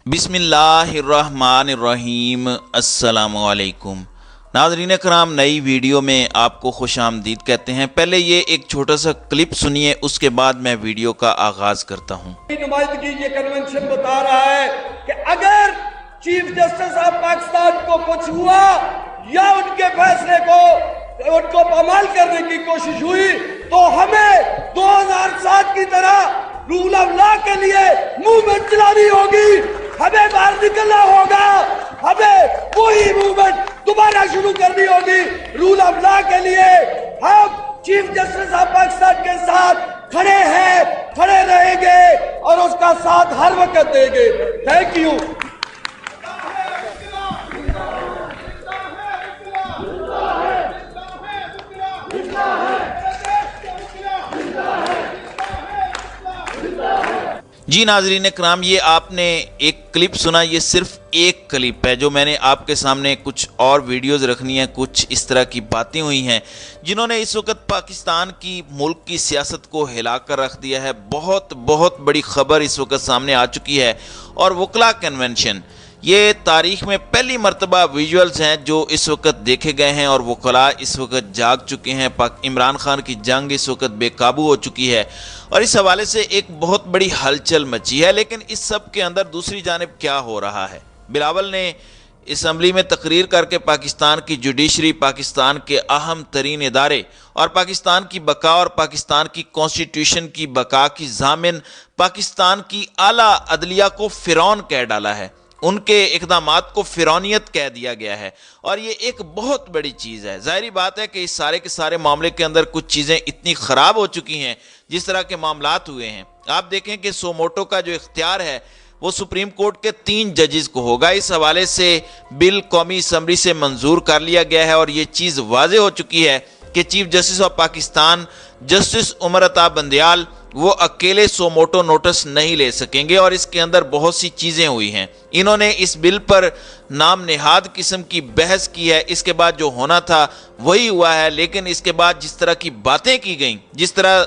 بسم اللہ الرحمن الرحیم۔ السلام علیکم ناظرین کرام، نئی ویڈیو میں آپ کو خوش آمدید کہتے ہیں۔ پہلے یہ ایک چھوٹا سا کلپ سنیے، اس کے بعد میں ویڈیو کا آغاز کرتا ہوں۔ نمائندگی یہ کنونشن بتا رہا ہے کہ اگر چیف جسٹس آف پاکستان کو کچھ ہوا یا ان کے فیصلے کو پامال کرنے کی کوشش ہوئی تو ہمیں 2007 کی طرح رول آف لا کے لیے موومنٹ چلانی ہوگی، ہمیں باہر نکلنا ہوگا، ہمیں وہی موومنٹ دوبارہ شروع کرنی ہوگی رول آف لا کے لیے۔ ہم چیف جسٹس آف پاکستان کے ساتھ کھڑے ہیں، کھڑے رہیں گے اور اس کا ساتھ ہر وقت دیں گے۔ Thank you. جی ناظرین کرام، یہ آپ نے ایک کلپ سنا، یہ صرف ایک کلپ ہے جو میں نے آپ کے سامنے کچھ اور ویڈیوز رکھنی ہیں، کچھ اس طرح کی باتیں ہوئی ہیں جنہوں نے اس وقت پاکستان کی ملک کی سیاست کو ہلا کر رکھ دیا ہے۔ بہت بڑی خبر اس وقت سامنے آ چکی ہے، اور وکلا کنونشن یہ تاریخ میں پہلی مرتبہ ویژولز ہیں جو اس وقت دیکھے گئے ہیں، اور وکلاء اس وقت جاگ چکے ہیں۔ عمران خان کی جنگ اس وقت بے قابو ہو چکی ہے، اور اس حوالے سے ایک بہت بڑی ہلچل مچی ہے۔ لیکن اس سب کے اندر دوسری جانب کیا ہو رہا ہے؟ بلاول نے اسمبلی میں تقریر کر کے پاکستان کی جوڈیشری، پاکستان کے اہم ترین ادارے اور پاکستان کی بقا اور پاکستان کی کانسٹیٹیوشن کی بقا کی ضامن پاکستان کی اعلیٰ عدلیہ کو فرعون کہہ ڈالا ہے، ان کے اقدامات کو فرعونیت کہہ دیا گیا ہے، اور یہ ایک بہت بڑی چیز ہے۔ ظاہری بات ہے کہ اس سارے کے سارے معاملے کے اندر کچھ چیزیں اتنی خراب ہو چکی ہیں جس طرح کے معاملات ہوئے ہیں۔ آپ دیکھیں کہ سوموٹو کا جو اختیار ہے وہ سپریم کورٹ کے 3 ججز کو ہوگا۔ اس حوالے سے بل قومی اسمبلی سے منظور کر لیا گیا ہے، اور یہ چیز واضح ہو چکی ہے کہ chief justice of Pakistan justice Umar Ata Bandial وہ اکیلے سوموٹو نوٹس نہیں لے سکیں گے، اور اس کے اندر بہت سی چیزیں ہوئی ہیں۔ انہوں نے اس بل پر نام نہاد قسم کی بحث کی ہے، اس کے بعد جو ہونا تھا وہی ہوا ہے، لیکن اس کے بعد جس طرح کی باتیں کی گئیں، جس طرح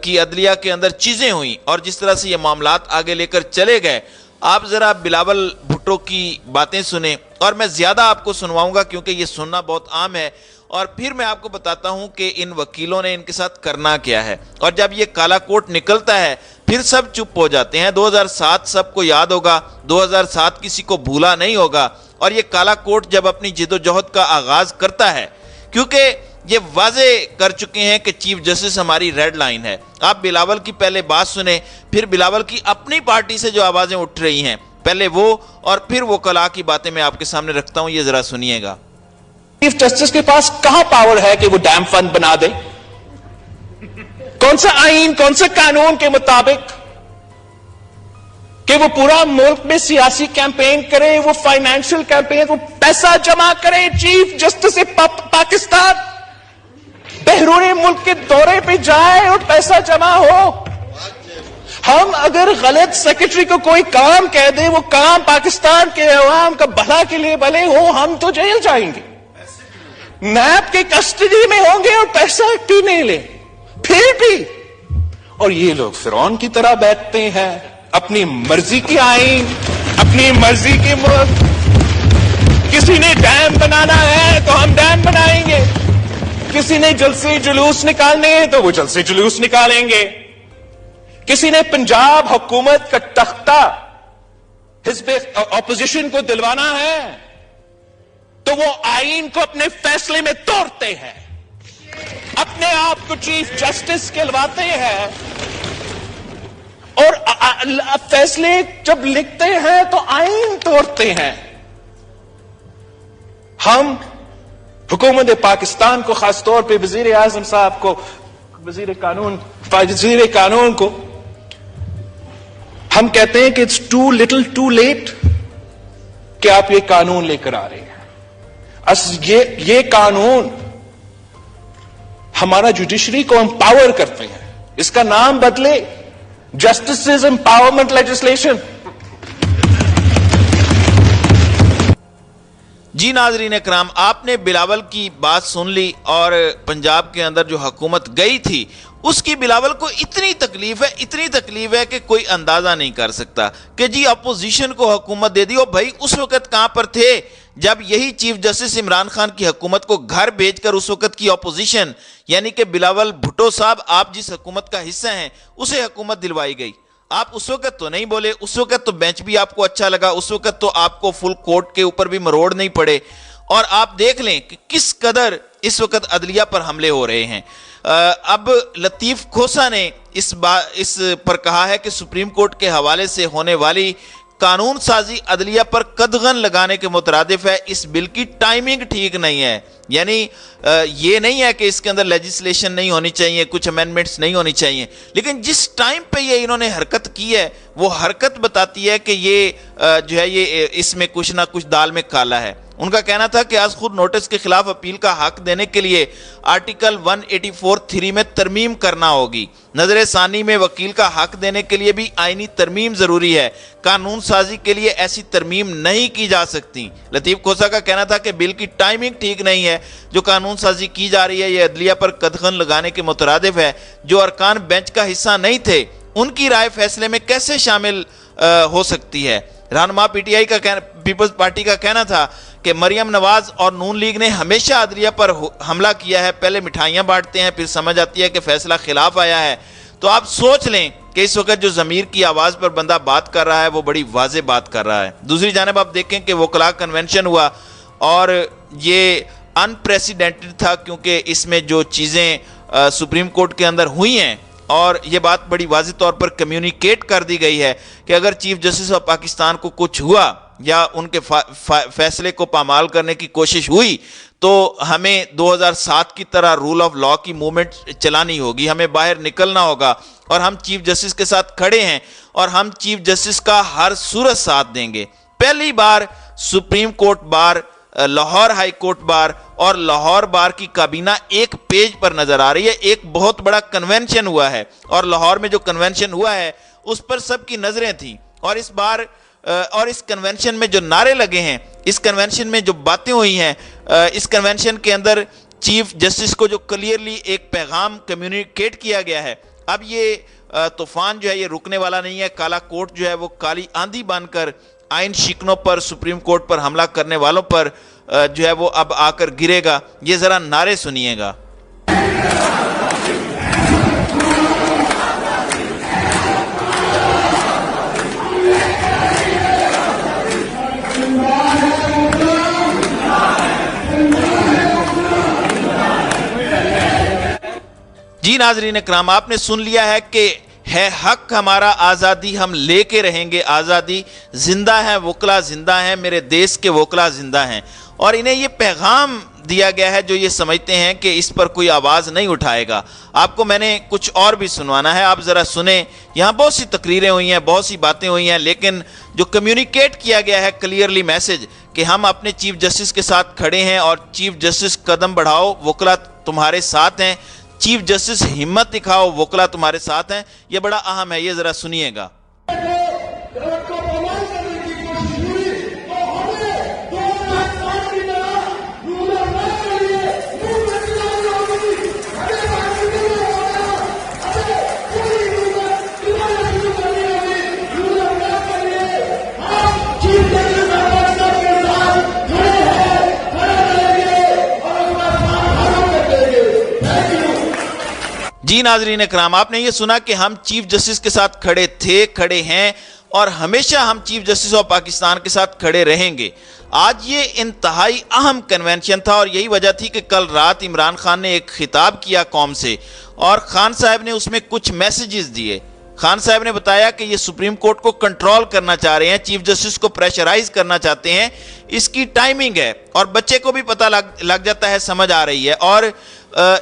کی عدلیہ کے اندر چیزیں ہوئیں، اور جس طرح سے یہ معاملات آگے لے کر چلے گئے، آپ ذرا بلاول بھٹو کی باتیں سنیں، اور میں زیادہ آپ کو سنواؤں گا کیونکہ یہ سننا بہت عام ہے، اور پھر میں آپ کو بتاتا ہوں کہ ان وکیلوں نے ان کے ساتھ کرنا کیا ہے۔ اور جب یہ کالا کوٹ نکلتا ہے پھر سب چپ ہو جاتے ہیں۔ 2007 سب کو یاد ہوگا، 2007 کسی کو بھولا نہیں ہوگا، اور یہ کالا کوٹ جب اپنی جدوجہد کا آغاز کرتا ہے، کیونکہ یہ واضح کر چکے ہیں کہ چیف جسٹس ہماری ریڈ لائن ہے۔ آپ بلاول کی پہلے بات سنیں، پھر بلاول کی اپنی پارٹی سے جو آوازیں اٹھ رہی ہیں، پہلے وہ اور پھر وکلاء کی باتیں میں آپ کے سامنے رکھتا ہوں، یہ ذرا سنیے گا۔ چیف جسٹس کے پاس کہاں پاور ہے کہ وہ ڈیم فنڈ بنا دے؟ کون سا آئین، کون سے قانون کے مطابق کہ وہ پورا ملک میں سیاسی کیمپین کرے، وہ فائنینشل کیمپین، وہ پیسہ جمع کرے؟ چیف جسٹس پاکستان بیرون ملک کے دورے پہ جائے اور پیسہ جمع ہو؟ ہم اگر غلط سیکرٹری کو کوئی کام کہہ دیں، وہ کام پاکستان کے عوام کا بھلا کے لیے بھلے ہو، ہم تو جیل جائیں گے، نیب کے کسٹڈی میں ہوں گے اور پیسہ کیوں نہیں لیں؟ پھر بھی اور یہ لوگ فرعون کی طرح بیٹھتے ہیں، اپنی مرضی کی آئین، اپنی مرضی کی ملک۔ کسی نے ڈیم بنانا ہے تو ہم ڈیم بنائیں گے، کسی نے جلسے جلوس نکالنے ہیں تو وہ جلسے جلوس نکالیں گے، کسی نے پنجاب حکومت کا تختہ حزب اپوزیشن کو دلوانا ہے تو وہ آئین کو اپنے فیصلے میں توڑتے ہیں، اپنے آپ کو چیف جسٹس کہلواتے ہیں، اور فیصلے جب لکھتے ہیں تو آئین توڑتے ہیں۔ ہم حکومت پاکستان کو، خاص طور پہ وزیر اعظم صاحب کو، وزیر قانون کو ہم کہتے ہیں کہ it's too little too late کہ آپ یہ قانون لے کر آ رہے ہیں۔ یہ قانون ہمارا جوڈیشری کو امپاور کرتے ہیں، اس کا نام بدلے جسٹس امپاورمنٹ لیجسلیشن۔ جی ناظرین اکرام، آپ نے بلاول کی بات سن لی، اور پنجاب کے اندر جو حکومت گئی تھی اس کی بلاول کو اتنی تکلیف ہے کہ کوئی اندازہ نہیں کر سکتا کہ جی اپوزیشن کو حکومت دے دی. اور بھائی اس وقت کہاں پر تھے جب یہی چیف جسٹس عمران خان کی حکومت کو گھر بھیج کر اس وقت کی اپوزیشن یعنی کہ بلاول بھٹو صاحب آپ جس حکومت کا حصہ ہیں اسے حکومت دلوائی گئی. آپ اس وقت تو نہیں بولے, اس وقت تو بینچ بھی آپ کو اچھا لگا, اس وقت تو آپ کو فل کورٹ کے اوپر بھی مروڑ نہیں پڑے. اور آپ دیکھ لیں کہ کس قدر اس وقت عدلیہ پر حملے ہو رہے ہیں. اب لطیف کھوسہ نے اس پر کہا ہے کہ سپریم کورٹ کے حوالے سے ہونے والی قانون سازی عدلیہ پر قدغن لگانے کے مترادف ہے. اس بل کی ٹائمنگ ٹھیک نہیں ہے. یعنی یہ نہیں ہے کہ اس کے اندر لیجسلیشن نہیں ہونی چاہیے, کچھ امینڈمنٹس نہیں ہونی چاہیے, لیکن جس ٹائم پہ یہ انہوں نے حرکت کی ہے وہ حرکت بتاتی ہے کہ یہ جو ہے یہ اس میں کچھ نہ کچھ دال میں کالا ہے. ان کا کہنا تھا کہ آج خود نوٹس کے خلاف اپیل کا حق دینے کے لیے آرٹیکل 184(3) میں ترمیم کرنا ہوگی. نظر ثانی میں وکیل کا حق دینے کے لیے بھی آئینی ترمیم ضروری ہے. قانون سازی کے لیے ایسی ترمیم نہیں کی جا سکتی. لطیف کھوسہ کا کہنا تھا کہ بل کی ٹائمنگ ٹھیک نہیں ہے. جو قانون سازی کی جا رہی ہے یہ عدلیہ پر قدغن لگانے کے مترادف ہے. جو ارکان بینچ کا حصہ نہیں تھے ان کی رائے فیصلے میں کیسے شامل ہو سکتی ہے. رہنما پی ٹی آئی کا پیپلز پارٹی کا کہنا تھا کہ مریم نواز اور نون لیگ نے ہمیشہ عدلیہ پر حملہ کیا ہے. پہلے مٹھائیاں بانٹتے ہیں, پھر سمجھ آتی ہے کہ فیصلہ خلاف آیا ہے. تو آپ سوچ لیں کہ اس وقت جو ضمیر کی آواز پر بندہ بات کر رہا ہے وہ بڑی واضح بات کر رہا ہے. دوسری جانب آپ دیکھیں کہ وکلاء کنونشن ہوا اور یہ انپریسیڈنٹڈ تھا کیونکہ اس میں جو چیزیں سپریم کورٹ کے اندر ہوئی ہیں اور یہ بات بڑی واضح طور پر کمیونیکیٹ کر دی گئی ہے کہ اگر چیف جسٹس آف پاکستان کو کچھ ہوا یا ان کے فیصلے کو پامال کرنے کی کوشش ہوئی تو ہمیں 2007 کی طرح رول آف لا کی موومنٹ چلانی ہوگی. ہمیں باہر نکلنا ہوگا اور ہم چیف جسٹس کے ساتھ کھڑے ہیں اور ہم چیف جسٹس کا ہر صورت ساتھ دیں گے. پہلی بار supreme court bar, Lahore high court bar اور لاہور بار کی کابینہ ایک پیج پر نظر آ رہی ہے. ایک بہت بڑا کنونشن ہوا ہے اور لاہور میں جو کنونشن ہوا ہے اس پر سب کی نظریں تھیں. اور اس بار اور اس کنونشن میں جو نعرے لگے ہیں, اس کنونشن میں جو باتیں ہوئی ہیں, اس کنونشن کے اندر چیف جسٹس کو جو کلیئرلی ایک پیغام کمیونیکیٹ کیا گیا ہے, اب یہ طوفان جو ہے یہ رکنے والا نہیں ہے. کالا کوٹ جو ہے وہ کالی آندھی بن کر آئین شکنوں پر, سپریم کورٹ پر حملہ کرنے والوں پر جو ہے وہ اب آ کر گرے گا. یہ ذرا نعرے سنیے گا. جی ناظرین اکرام, آپ نے سن لیا ہے کہ ہے حق ہمارا آزادی, ہم لے کے رہیں گے آزادی. زندہ ہیں وکلا, زندہ ہیں میرے دیس کے وکلا, زندہ ہیں. اور انہیں یہ پیغام دیا گیا ہے جو یہ سمجھتے ہیں کہ اس پر کوئی آواز نہیں اٹھائے گا. آپ کو میں نے کچھ اور بھی سنوانا ہے, آپ ذرا سنیں. یہاں بہت سی تقریریں ہوئی ہیں, بہت سی باتیں ہوئی ہیں, لیکن جو کمیونیکیٹ کیا گیا ہے کلیئرلی میسج کہ ہم اپنے چیف جسٹس کے ساتھ کھڑے ہیں اور چیف جسٹس قدم بڑھاؤ, وکلا تمہارے ساتھ ہیں. چیف جسٹس ہمت دکھاؤ, وکلا تمہارے ساتھ ہیں. یہ بڑا اہم ہے, یہ ذرا سنیے گا. جی ناظرین اکرام, آپ نے یہ سنا کہ ہم چیف جسٹس کے ساتھ کھڑے تھے, کھڑے ہیں اور ہمیشہ ہم چیف جسٹس آف پاکستان کے ساتھ کھڑے رہیں گے. آج یہ انتہائی اہم کنونشن تھا اور یہی وجہ تھی کہ کل رات عمران خان نے ایک خطاب کیا قوم سے اور خان صاحب نے اس میں کچھ میسیجز دیے. خان صاحب نے بتایا کہ یہ سپریم کورٹ کو کنٹرول کرنا چاہ رہے ہیں, چیف جسٹس کو پریشرائز کرنا چاہتے ہیں. اس کی ٹائمنگ ہے اور بچے کو بھی پتہ لگ جاتا ہے, سمجھ آ رہی ہے. اور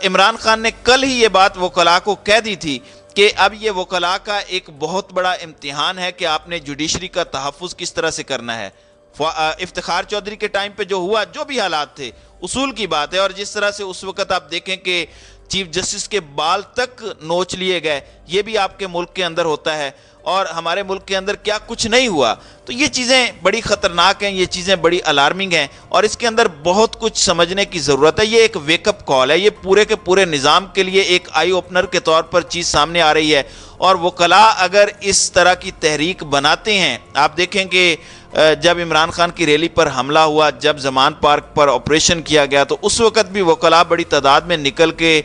عمران خان نے کل ہی یہ بات وکلاء کو کہہ دی تھی کہ اب یہ وکلاء کا ایک بہت بڑا امتحان ہے کہ آپ نے جوڈیشری کا تحفظ کس طرح سے کرنا ہے. افتخار چودھری کے ٹائم پہ جو ہوا, جو بھی حالات تھے, اصول کی بات ہے. اور جس طرح سے اس وقت آپ دیکھیں کہ چیف جسٹس کے بال تک نوچ لیے گئے, یہ بھی آپ کے ملک کے اندر ہوتا ہے. اور ہمارے ملک کے اندر کیا کچھ نہیں ہوا. تو یہ چیزیں بڑی خطرناک ہیں, یہ چیزیں بڑی الارمنگ ہیں, اور اس کے اندر بہت کچھ سمجھنے کی ضرورت ہے. یہ ایک ویک اپ کال ہے, یہ پورے کے پورے نظام کے لیے ایک آئی اوپنر کے طور پر چیز سامنے آ رہی ہے. اور وکلاء اگر اس طرح کی تحریک بناتے ہیں, آپ دیکھیں کہ جب عمران خان کی ریلی پر حملہ ہوا, جب زمان پارک پر آپریشن کیا گیا, تو اس وقت بھی وکلاء بڑی تعداد میں نکل کے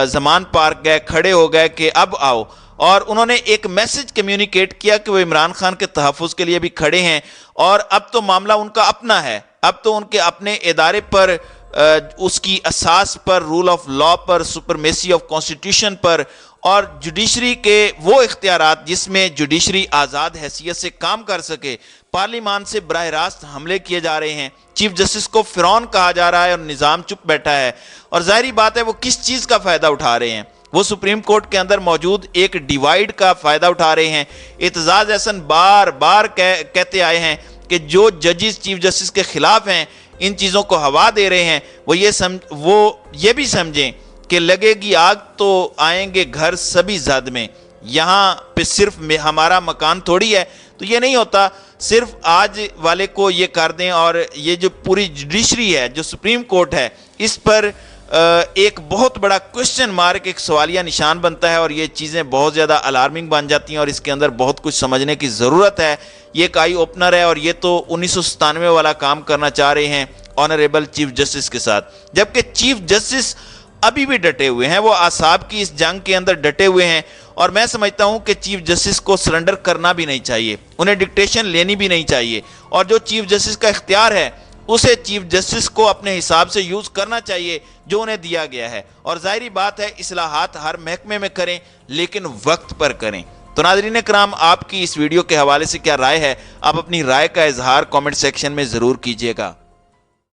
زمان پارک گئے, کھڑے ہو گئے کہ اب آؤ, اور انہوں نے ایک میسج کمیونیکیٹ کیا کہ وہ عمران خان کے تحفظ کے لیے بھی کھڑے ہیں, اور اب تو معاملہ ان کا اپنا ہے, اب تو ان کے اپنے ادارے پر, اس کی اساس پر, رول آف لا پر, سپرمیسی آف کانسٹیٹیوشن پر, اور جوڈیشری کے وہ اختیارات جس میں جوڈیشری آزاد حیثیت سے کام کر سکے, پارلیمان سے براہ راست حملے کیے جا رہے ہیں. چیف جسٹس کو فرعون کہا جا رہا ہے اور نظام چپ بیٹھا ہے, اور ظاہری بات ہے وہ کس چیز کا فائدہ اٹھا رہے ہیں؟ وہ سپریم کورٹ کے اندر موجود ایک ڈیوائیڈ کا فائدہ اٹھا رہے ہیں. اعتزاز احسن بار بار کہتے آئے ہیں کہ جو ججز چیف جسٹس کے خلاف ہیں, ان چیزوں کو ہوا دے رہے ہیں, وہ یہ بھی سمجھیں کہ لگے گی آگ تو آئیں گے گھر سبھی زد میں. یہاں پہ صرف ہمارا مکان تھوڑی ہے. تو یہ نہیں ہوتا صرف آج والے کو یہ کر دیں, اور یہ جو پوری جوڈیشری ہے, جو سپریم کورٹ ہے, اس پر ایک بہت بڑا کوشچن مارک, ایک سوالیہ نشان بنتا ہے, اور یہ چیزیں بہت زیادہ الارمنگ بن جاتی ہیں, اور اس کے اندر بہت کچھ سمجھنے کی ضرورت ہے. یہ ایک آئی اوپنر ہے, اور یہ تو 1997 والا کام کرنا چاہ رہے ہیں آنریبل چیف جسٹس کے ساتھ, جبکہ چیف جسٹس ابھی بھی ڈٹے ہوئے ہیں, وہ اعصاب کی اس جنگ کے اندر ڈٹے ہوئے ہیں. اور میں سمجھتا ہوں کہ چیف جسٹس کو سرنڈر کرنا بھی نہیں چاہیے, انہیں ڈکٹیشن لینی بھی نہیں چاہیے, اور جو چیف جسٹس کا اختیار ہے اسے چیف جسٹس کو اپنے حساب سے یوز کرنا چاہیے جو انہیں دیا گیا ہے. اور ظاہری بات ہے اصلاحات ہر محکمے میں کریں, لیکن وقت پر کریں. تو ناظرین کرام, آپ کی اس ویڈیو کے حوالے سے کیا رائے ہے؟ آپ اپنی رائے کا اظہار کامنٹ سیکشن میں ضرور کیجیے گا.